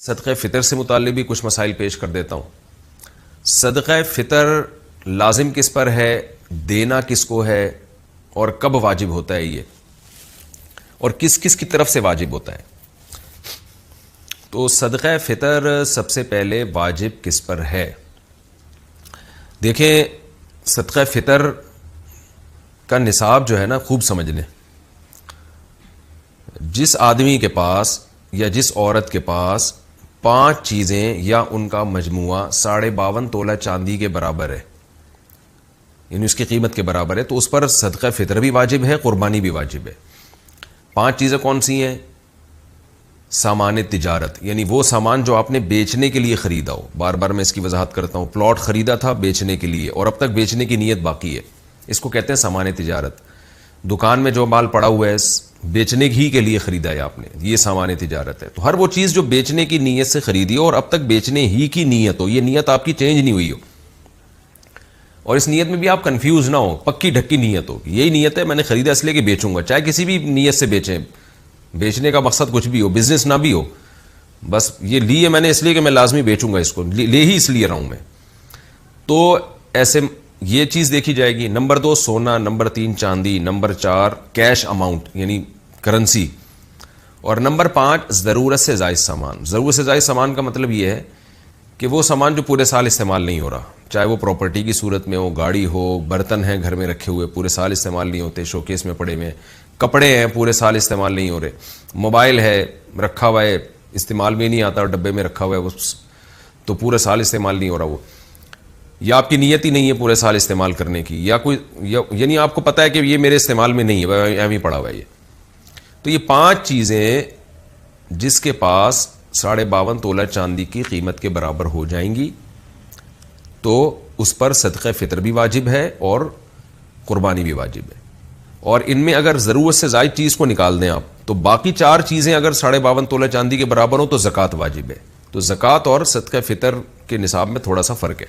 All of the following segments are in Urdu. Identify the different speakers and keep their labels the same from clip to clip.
Speaker 1: صدقہ فطر سے متعلق بھی کچھ مسائل پیش کر دیتا ہوں. صدقہ فطر لازم کس پر ہے، دینا کس کو ہے، اور کب واجب ہوتا ہے یہ، اور کس کس کی طرف سے واجب ہوتا ہے. تو صدقہ فطر سب سے پہلے واجب کس پر ہے؟ دیکھیں، صدقہ فطر کا نصاب جو ہے نا، خوب سمجھ لیں. جس آدمی کے پاس یا جس عورت کے پاس 5 چیزیں یا ان کا مجموعہ 52.5 تولہ چاندی کے برابر ہے، یعنی اس کی قیمت کے برابر ہے، تو اس پر صدقہ فطر بھی واجب ہے، قربانی بھی واجب ہے. 5 چیزیں کون سی ہیں؟ سامان تجارت، یعنی وہ سامان جو آپ نے بیچنے کے لیے خریدا ہو. بار بار میں اس کی وضاحت کرتا ہوں. پلاٹ خریدا تھا بیچنے کے لیے اور اب تک بیچنے کی نیت باقی ہے، اس کو کہتے ہیں سامان تجارت. دکان میں جو مال پڑا ہوا ہے بیچنے ہی کے لیے خریدا ہے آپ نے، یہ سامان تجارت ہے. تو ہر وہ چیز جو بیچنے کی نیت سے خریدی ہو اور اب تک بیچنے ہی کی نیت ہو، یہ نیت آپ کی چینج نہیں ہوئی ہو، اور اس نیت میں بھی آپ کنفیوز نہ ہو، پکی ڈھکی نیت ہو، یہی نیت ہے میں نے خریدا اس لیے کہ بیچوں گا. چاہے کسی بھی نیت سے بیچیں، بیچنے کا مقصد کچھ بھی ہو، بزنس نہ بھی ہو، بس یہ لیے میں نے اس لیے کہ میں لازمی بیچوں گا، اس کو لے ہی اس لیے رہا ہوں میں. تو ایسے یہ چیز دیکھی جائے گی. نمبر 2 سونا، نمبر 3 چاندی، نمبر 4 کیش اماؤنٹ یعنی کرنسی، اور نمبر 5 ضرورت سے زائد سامان. ضرورت سے زائد سامان کا مطلب یہ ہے کہ وہ سامان جو پورے سال استعمال نہیں ہو رہا، چاہے وہ پراپرٹی کی صورت میں ہو، گاڑی ہو، برتن ہیں گھر میں رکھے ہوئے پورے سال استعمال نہیں ہوتے، شوکیس میں پڑے ہوئے، کپڑے ہیں پورے سال استعمال نہیں ہو رہے، موبائل ہے رکھا ہوا ہے استعمال میں نہیں آتا اور ڈبے میں رکھا ہوا ہے وہ تو پورے سال استعمال نہیں ہو رہا، وہ یا آپ کی نیت ہی نہیں ہے پورے سال استعمال کرنے کی، یا کوئی یعنی آپ کو پتہ ہے کہ یہ میرے استعمال میں نہیں ہے، ایویں پڑا ہوا ہے یہ. تو یہ 5 چیزیں جس کے پاس 52.5 تولہ چاندی کی قیمت کے برابر ہو جائیں گی تو اس پر صدقہ فطر بھی واجب ہے اور قربانی بھی واجب ہے. اور ان میں اگر ضرورت سے زائد چیز کو نکال دیں آپ تو باقی 4 چیزیں اگر 52.5 تولہ چاندی کے برابر ہو تو زکوٰۃ واجب ہے. تو زکوٰۃ اور صدقہ فطر کے نصاب میں تھوڑا سا فرق ہے.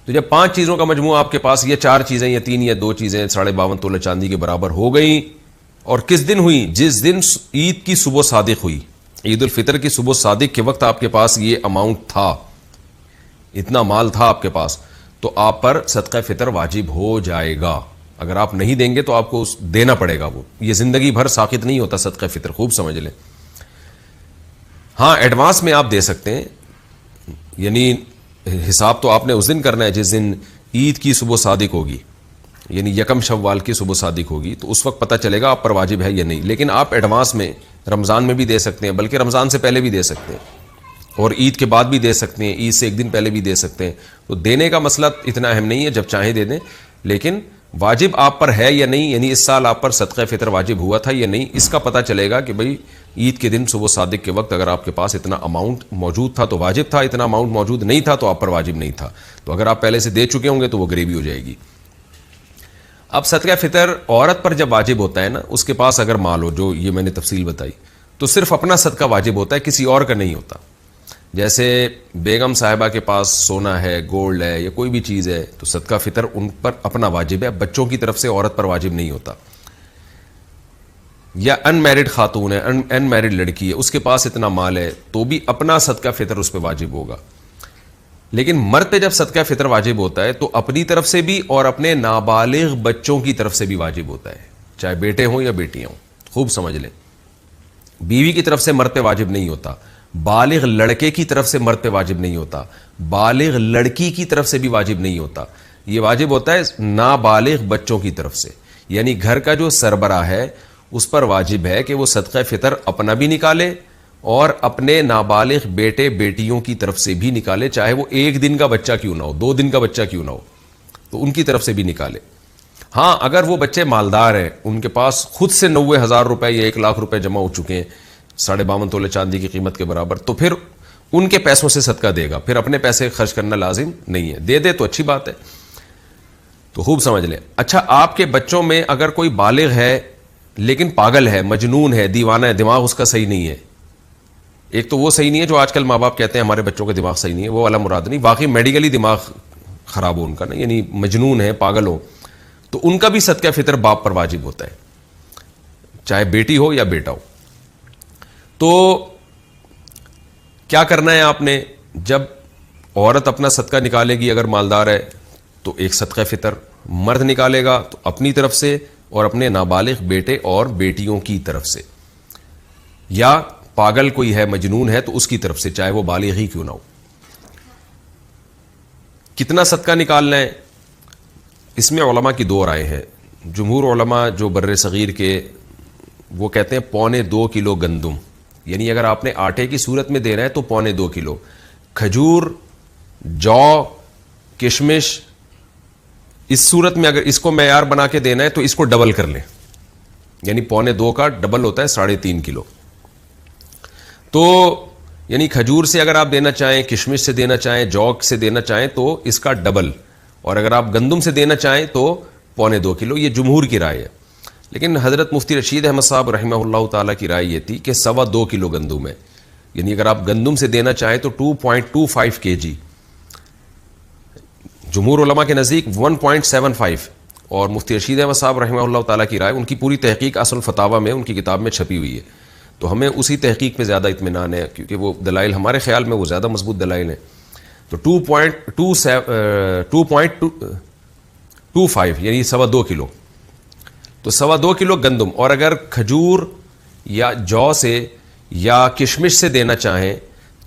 Speaker 1: تو جب 5 چیزوں کا مجموعہ آپ کے پاس، یہ 4 چیزیں یا 3 یا 2 چیزیں 52.5 تولہ چاندی کے برابر ہو گئیں، اور کس دن ہوئی؟ جس دن عید کی صبح صادق ہوئی، عید الفطر کی صبح صادق کے وقت آپ کے پاس یہ اماؤنٹ تھا، اتنا مال تھا آپ کے پاس، تو آپ پر صدقہ فطر واجب ہو جائے گا. اگر آپ نہیں دیں گے تو آپ کو دینا پڑے گا، وہ یہ زندگی بھر ساقط نہیں ہوتا صدقہ فطر، خوب سمجھ لیں. ہاں ایڈوانس میں آپ دے سکتے ہیں، یعنی حساب تو آپ نے اس دن کرنا ہے جس دن عید کی صبح صادق ہوگی، یعنی 1 شوال کی صبح صادق ہوگی، تو اس وقت پتہ چلے گا آپ پر واجب ہے یا نہیں. لیکن آپ ایڈوانس میں رمضان میں بھی دے سکتے ہیں، بلکہ رمضان سے پہلے بھی دے سکتے ہیں، اور عید کے بعد بھی دے سکتے ہیں، عید سے 1 دن پہلے بھی دے سکتے ہیں. تو دینے کا مسئلہ اتنا اہم نہیں ہے، جب چاہیں دے دیں. لیکن واجب آپ پر ہے یا نہیں، یعنی اس سال آپ پر صدقہ فطر واجب ہوا تھا یا نہیں، اس کا پتہ چلے گا کہ بھئی عید کے دن صبح صادق کے وقت اگر آپ کے پاس اتنا اماؤنٹ موجود تھا تو واجب تھا، اتنا اماؤنٹ موجود نہیں تھا تو آپ پر واجب نہیں تھا. تو اگر آپ پہلے سے دے چکے ہوں گے تو وہ غریبی ہو جائے گی. اب صدقہ فطر عورت پر جب واجب ہوتا ہے نا، اس کے پاس اگر مال ہو، جو یہ میں نے تفصیل بتائی، تو صرف اپنا صدقہ واجب ہوتا ہے، کسی اور کا نہیں ہوتا. جیسے بیگم صاحبہ کے پاس سونا ہے، گولڈ ہے، یا کوئی بھی چیز ہے تو صدقہ فطر ان پر اپنا واجب ہے، بچوں کی طرف سے عورت پر واجب نہیں ہوتا. یا ان میرڈ خاتون ہے، ان میرڈ لڑکی ہے، اس کے پاس اتنا مال ہے تو بھی اپنا صدقہ فطر اس پہ واجب ہوگا. لیکن مرد پہ جب صدقہ فطر واجب ہوتا ہے تو اپنی طرف سے بھی اور اپنے نابالغ بچوں کی طرف سے بھی واجب ہوتا ہے، چاہے بیٹے ہوں یا بیٹیاں ہوں. خوب سمجھ لیں، بیوی کی طرف سے مرد پہ واجب نہیں ہوتا، بالغ لڑکے کی طرف سے مرد پہ واجب نہیں ہوتا، بالغ لڑکی کی طرف سے بھی واجب نہیں ہوتا. یہ واجب ہوتا ہے نابالغ بچوں کی طرف سے، یعنی گھر کا جو سربراہ ہے اس پر واجب ہے کہ وہ صدقہ فطر اپنا بھی نکالے اور اپنے نابالغ بیٹے بیٹیوں کی طرف سے بھی نکالے، چاہے وہ 1 دن کا بچہ کیوں نہ ہو، 2 دن کا بچہ کیوں نہ ہو، تو ان کی طرف سے بھی نکالے. ہاں اگر وہ بچے مالدار ہیں، ان کے پاس خود سے 90,000 روپے یا 1 لاکھ روپے جمع ہو چکے ہیں 52.5 تولہ چاندی کی قیمت کے برابر، تو پھر ان کے پیسوں سے صدقہ دے گا، پھر اپنے پیسے خرچ کرنا لازم نہیں ہے. دے تو اچھی بات ہے. تو خوب سمجھ لیں. اچھا، آپ کے بچوں میں اگر کوئی بالغ ہے لیکن پاگل ہے، مجنون ہے، دیوانہ ہے، دماغ اس کا صحیح نہیں ہے، ایک تو وہ صحیح نہیں ہے جو آج کل ماں باپ کہتے ہیں ہمارے بچوں کا دماغ صحیح نہیں ہے، وہ والا مراد نہیں، واقعی میڈیکلی دماغ خراب ہو ان کا نا، یعنی مجنون ہے، پاگل ہو، تو ان کا بھی صدقہ فطر باپ پر واجب ہوتا ہے، چاہے بیٹی ہو یا بیٹا ہو. تو کیا کرنا ہے آپ نے؟ جب عورت اپنا صدقہ نکالے گی اگر مالدار ہے تو ایک صدقہ فطر، مرد نکالے گا تو اپنی طرف سے اور اپنے نابالغ بیٹے اور بیٹیوں کی طرف سے، یا پاگل کوئی ہے مجنون ہے تو اس کی طرف سے، چاہے وہ بالغ ہی کیوں نہ ہو۔ کتنا صدقہ نکالنا ہے؟ اس میں علماء کی دو رائے ہیں۔ جمہور علماء جو بر صغیر کے، وہ کہتے ہیں 1.25 کلو گندم، یعنی اگر آپ نے آٹے کی صورت میں دینا ہے تو 2.25 کلو۔ کھجور، جو، کشمش، اس صورت میں اگر اس کو معیار بنا کے دینا ہے تو اس کو ڈبل کر لیں، یعنی 2.25 کا ڈبل ہوتا ہے 3.5 کلو۔ تو یعنی کھجور سے اگر آپ دینا چاہیں، کشمش سے دینا چاہیں، جو سے دینا چاہیں تو اس کا ڈبل، اور اگر آپ گندم سے دینا چاہیں تو 2.25 کلو۔ یہ جمہور کی رائے ہے، لیکن حضرت مفتی رشید احمد صاحب رحمہ اللہ تعالیٰ کی رائے یہ تھی کہ 2.25 کلو گندم ہے، یعنی اگر آپ گندم سے دینا چاہیں تو 2.25 kg، جمہور علماء کے نزدیک 1.75، اور مفتی رشید احمد صاحب رحمہ اللہ تعالیٰ کی رائے، ان کی پوری تحقیق اصل فتاوی میں ان کی کتاب میں چھپی ہوئی ہے، تو ہمیں اسی تحقیق پہ زیادہ اطمینان ہے، کیونکہ وہ دلائل ہمارے خیال میں وہ زیادہ مضبوط دلائل ہیں۔ تو 2.25 یعنی 2.25 کلو، تو 2.25 کلو گندم، اور اگر کھجور یا جو سے یا کشمش سے دینا چاہیں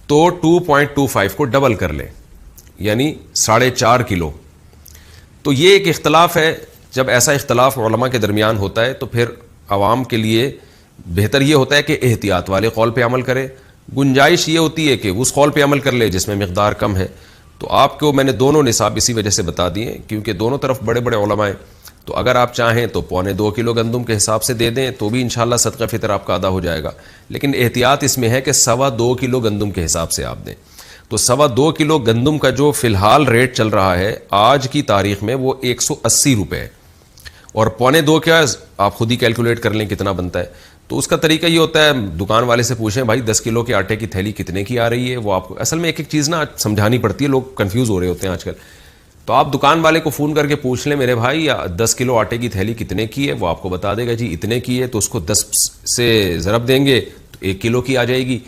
Speaker 1: تو 2.25 کو ڈبل کر لیں، یعنی 4.5 کلو۔ تو یہ ایک اختلاف ہے، جب ایسا اختلاف علماء کے درمیان ہوتا ہے تو پھر عوام کے لیے بہتر یہ ہوتا ہے کہ احتیاط والے قول پہ عمل کرے، گنجائش یہ ہوتی ہے کہ اس قول پہ عمل کر لے جس میں مقدار کم ہے۔ تو آپ کو میں نے دونوں نصاب اسی وجہ سے بتا دیے کیونکہ دونوں طرف بڑے بڑے علماء ہیں، تو اگر آپ چاہیں تو 2.25 کلو گندم کے حساب سے دے دیں تو بھی انشاءاللہ صدقہ فطر آپ کا ادا ہو جائے گا، لیکن احتیاط اس میں ہے کہ 2.25 کلو گندم کے حساب سے آپ دیں۔ تو 2.25 کلو گندم کا جو فی الحال ریٹ چل رہا ہے آج کی تاریخ میں وہ 180 روپے ہے، اور 2.25 کیا آپ خود ہی کیلکولیٹ کر لیں کتنا بنتا ہے۔ تو اس کا طریقہ یہ ہوتا ہے، دکان والے سے پوچھیں بھائی 10 کلو کے آٹے کی تھیلی کتنے کی آ رہی ہے، وہ آپ کو اصل میں ایک ایک چیز نا سمجھانی پڑتی ہے، لوگ کنفیوز ہو رہے ہوتے ہیں آج کل۔ تو آپ دکان والے کو فون کر کے پوچھ لیں میرے بھائی 10 کلو آٹے کی تھیلی کتنے کی ہے، وہ آپ کو بتا دے گا جی اتنے کی ہے، تو اس کو 10 سے ضرب دیں گے تو 1 کلو کی آ جائے گی،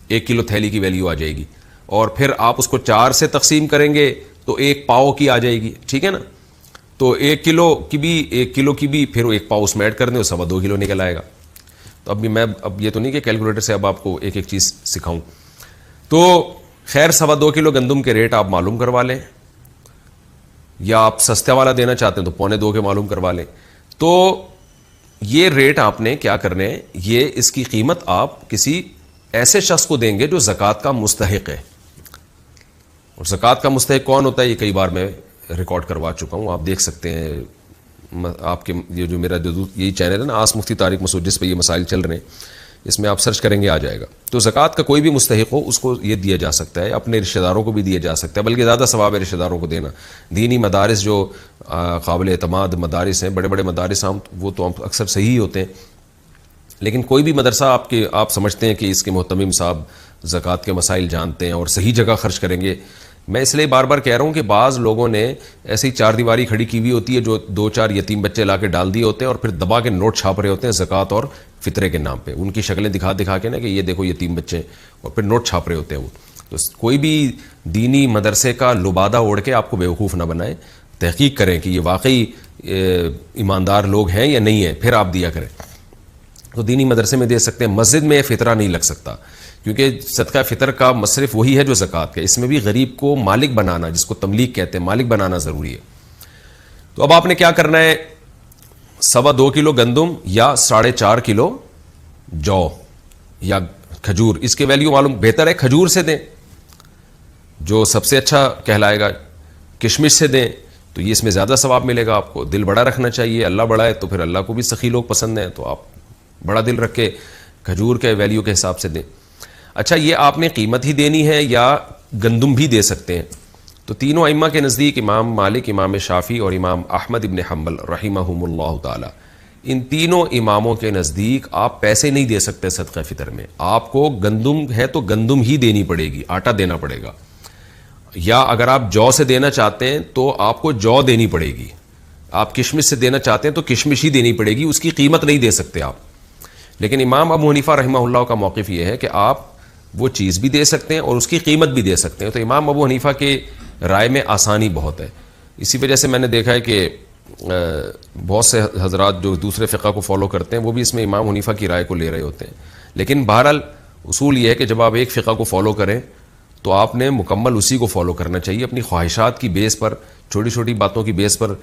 Speaker 1: 1 کلو تھیلی کی ویلیو آ جائے گی، اور پھر آپ اس کو 4 سے تقسیم کریں گے تو 1 پاؤ کی آ جائے گی، ٹھیک ہے نا۔ تو 1 کلو کی بھی پھر 1 پاؤ اس میں ایڈ کر دیں، 2.25 کلو نکل آئے گا۔ تو اب یہ تو نہیں کہ کیلکولیٹر سے اب آپ کو ایک ایک چیز سکھاؤں، تو خیر 2.25 کلو گندم کے ریٹ آپ معلوم کروا لیں، یا آپ سستا والا دینا چاہتے ہیں تو 2.25 کے معلوم کروا لیں۔ تو یہ ریٹ آپ نے کیا کرنے ہیں، یہ اس کی قیمت آپ کسی ایسے شخص کو دیں گے جو زکوٰۃ کا مستحق ہے، اور زکوٰۃ کا مستحق کون ہوتا ہے یہ کئی بار میں ریکارڈ کروا چکا ہوں، آپ دیکھ سکتے ہیں آپ کے یہ جو میرا یہی چینل ہے نا آس مفتی طارق مسعود، جس پہ یہ مسائل چل رہے ہیں، اس میں آپ سرچ کریں گے آ جائے گا۔ تو زکوٰۃ کا کوئی بھی مستحق ہو اس کو یہ دیا جا سکتا ہے، اپنے رشتہ داروں کو بھی دیا جا سکتا ہے، بلکہ زیادہ ثواب ہے رشتہ داروں کو دینا۔ دینی مدارس جو قابل اعتماد مدارس ہیں، بڑے بڑے مدارس ہم وہ تو اکثر صحیح ہوتے ہیں، لیکن کوئی بھی مدرسہ آپ سمجھتے ہیں کہ اس کے محتمم صاحب زکوٰۃ کے مسائل جانتے ہیں اور صحیح جگہ خرچ کریں گے، میں اس لیے بار بار کہہ رہا ہوں کہ بعض لوگوں نے ایسی 4 دیواری کھڑی کی ہوئی ہوتی ہے جو 2-4 یتیم بچے لا کے ڈال دیے ہوتے ہیں، اور پھر دبا کے نوٹ چھاپ رہے ہوتے ہیں زکوٰۃ اور فطرے کے نام پہ، ان کی شکلیں دکھا کے نا کہ یہ دیکھو یتیم بچے ہیں، اور پھر نوٹ چھاپ رہے ہوتے ہیں وہ۔ تو کوئی بھی دینی مدرسے کا لبادہ اوڑھ کے آپ کو بیوقوف نہ بنائے، تحقیق کریں کہ یہ واقعی ایماندار لوگ ہیں یا نہیں ہیں، پھر آپ دیا کریں۔ تو دینی مدرسے میں دے سکتے ہیں، مسجد میں فطرہ نہیں لگ سکتا، کیونکہ صدقہ فطر کا مصرف وہی ہے جو زکوٰۃ کا، اس میں بھی غریب کو مالک بنانا، جس کو تملیک کہتے ہیں، مالک بنانا ضروری ہے۔ تو اب آپ نے کیا کرنا ہے، 2.25 کلو گندم یا 4.5 کلو جو یا کھجور، اس کے ویلیو معلوم، بہتر ہے کھجور سے دیں جو سب سے اچھا کہلائے گا، کشمش سے دیں تو یہ اس میں زیادہ ثواب ملے گا آپ کو۔ دل بڑا رکھنا چاہیے، اللہ بڑا ہے تو پھر اللہ کو بھی سخی لوگ پسند ہیں، تو آپ بڑا دل رکھ کے کھجور کے ویلیو کے حساب سے دیں۔ اچھا، یہ آپ نے قیمت ہی دینی ہے یا گندم بھی دے سکتے ہیں؟ تو تینوں ائمہ کے نزدیک، امام مالک، امام شافعی اور امام احمد ابن حنبل رحمہم اللہ تعالی، ان تینوں اماموں کے نزدیک آپ پیسے نہیں دے سکتے صدقہ فطر میں، آپ کو گندم ہے تو گندم ہی دینی پڑے گی، آٹا دینا پڑے گا، یا اگر آپ جو سے دینا چاہتے ہیں تو آپ کو جو دینی پڑے گی، آپ کشمش سے دینا چاہتے ہیں تو کشمش ہی دینی پڑے گی، اس کی قیمت نہیں دے سکتے آپ۔ لیکن امام ابو حنیفہ رحمہ اللہ کا موقف یہ ہے کہ آپ وہ چیز بھی دے سکتے ہیں اور اس کی قیمت بھی دے سکتے ہیں. تو امام ابو حنیفہ کے رائے میں آسانی بہت ہے. اسی وجہ سے میں نے دیکھا ہے کہ بہت سے حضرات جو دوسرے فقہ کو فالو کرتے ہیں وہ بھی اس میں امام حنیفہ کی رائے کو لے رہے ہوتے ہیں. لیکن بہرحال اصول یہ ہے کہ جب آپ ایک فقہ کو فالو کریں تو آپ نے مکمل اسی کو فالو کرنا چاہیے. اپنی خواہشات کی بیس پر، چھوٹی چھوٹی باتوں کی بیس پر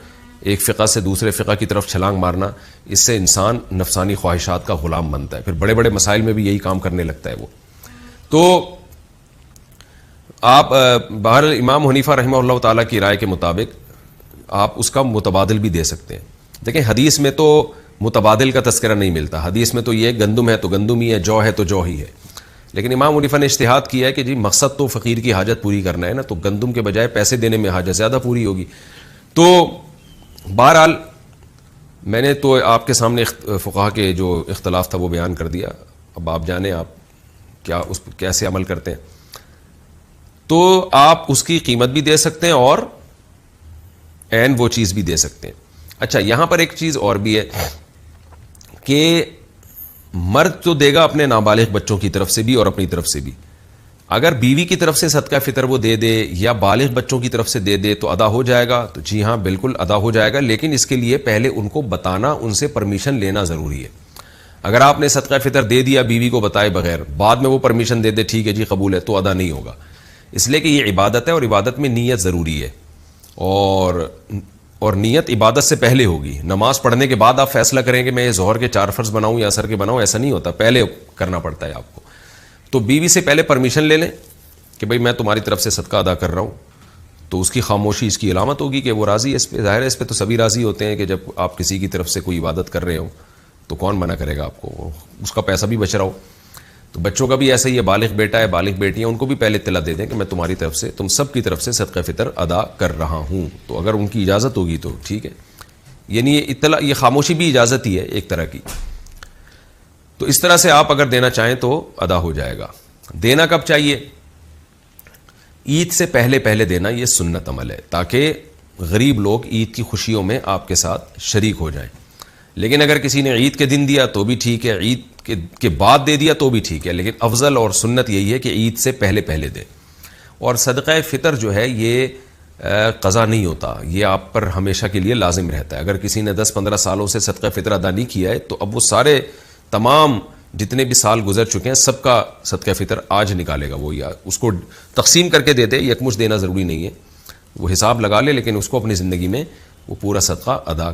Speaker 1: ایک فقہ سے دوسرے فقہ کی طرف چھلانگ مارنا، اس سے انسان نفسانی خواہشات کا غلام بنتا ہے. پھر بڑے بڑے مسائل میں بھی یہی کام کرنے لگتا ہے وہ. تو آپ بہرحال امام حنیفہ رحمہ اللہ تعالیٰ کی رائے کے مطابق آپ اس کا متبادل بھی دے سکتے ہیں. دیکھیں حدیث میں تو متبادل کا تذکرہ نہیں ملتا. حدیث میں تو یہ گندم ہے تو گندم ہی ہے، جو ہے تو جو ہی ہے. لیکن امام حنیفہ نے اجتہاد کیا ہے کہ جی مقصد تو فقیر کی حاجت پوری کرنا ہے نا، تو گندم کے بجائے پیسے دینے میں حاجت زیادہ پوری ہوگی. تو بہرحال میں نے تو آپ کے سامنے فقہا کے جو اختلاف تھا وہ بیان کر دیا. اب آپ جانیں آپ کیا اس پر کیسے عمل کرتے ہیں. تو آپ اس کی قیمت بھی دے سکتے ہیں اور عین وہ چیز بھی دے سکتے ہیں. اچھا یہاں پر ایک چیز اور بھی ہے کہ مرد تو دے گا اپنے نابالغ بچوں کی طرف سے بھی اور اپنی طرف سے بھی. اگر بیوی کی طرف سے صدقہ فطر وہ دے دے یا بالغ بچوں کی طرف سے دے دے تو ادا ہو جائے گا. تو جی ہاں بالکل ادا ہو جائے گا، لیکن اس کے لیے پہلے ان کو بتانا، ان سے پرمیشن لینا ضروری ہے. اگر آپ نے صدقہ فطر دے دیا بیوی کو بتائے بغیر، بعد میں وہ پرمیشن دے دے ٹھیک ہے جی قبول ہے، تو ادا نہیں ہوگا. اس لیے کہ یہ عبادت ہے اور عبادت میں نیت ضروری ہے. اور نیت عبادت سے پہلے ہوگی. نماز پڑھنے کے بعد آپ فیصلہ کریں کہ میں ظہر کے 4 فرض بناؤں یا عصر کے بناؤں، ایسا نہیں ہوتا، پہلے کرنا پڑتا ہے آپ کو. تو بیوی سے پہلے پرمیشن لے لیں کہ بھئی میں تمہاری طرف سے صدقہ ادا کر رہا ہوں. تو اس کی خاموشی اس کی علامت ہوگی کہ وہ راضی ہے اس پہ. ظاہر ہے اس پہ تو سبھی راضی ہوتے ہیں کہ جب آپ کسی کی طرف سے کوئی عبادت کر رہے ہو تو کون منع کرے گا آپ کو، اس کا پیسہ بھی بچ رہا ہو. تو بچوں کا بھی ایسا ہی ہے، بالغ بیٹا ہے بالغ بیٹی ہیں، ان کو بھی پہلے اطلاع دے دیں کہ میں تمہاری طرف سے، تم سب کی طرف سے صدقہ فطر ادا کر رہا ہوں. تو اگر ان کی اجازت ہوگی تو ٹھیک ہے. یعنی یہ اطلاع، یہ خاموشی بھی اجازت ہی ہے ایک طرح کی. تو اس طرح سے آپ اگر دینا چاہیں تو ادا ہو جائے گا. دینا کب چاہیے؟ عید سے پہلے پہلے دینا، یہ سنت عمل ہے تاکہ غریب لوگ عید کی خوشیوں میں آپ کے ساتھ شریک ہو جائیں. لیکن اگر کسی نے عید کے دن دیا تو بھی ٹھیک ہے، عید کے بعد دے دیا تو بھی ٹھیک ہے، لیکن افضل اور سنت یہی ہے کہ عید سے پہلے پہلے دے. اور صدقہ فطر جو ہے یہ قضا نہیں ہوتا، یہ آپ پر ہمیشہ کے لیے لازم رہتا ہے. اگر کسی نے 10-15 سالوں سے صدقہ فطر ادا نہیں کیا ہے تو اب وہ سارے تمام جتنے بھی سال گزر چکے ہیں سب کا صدقہ فطر آج نکالے گا وہ، یا اس کو تقسیم کر کے دے دے. یکمشت دینا ضروری نہیں ہے، وہ حساب لگا لے لیکن اس کو اپنی زندگی میں وہ پورا صدقہ ادا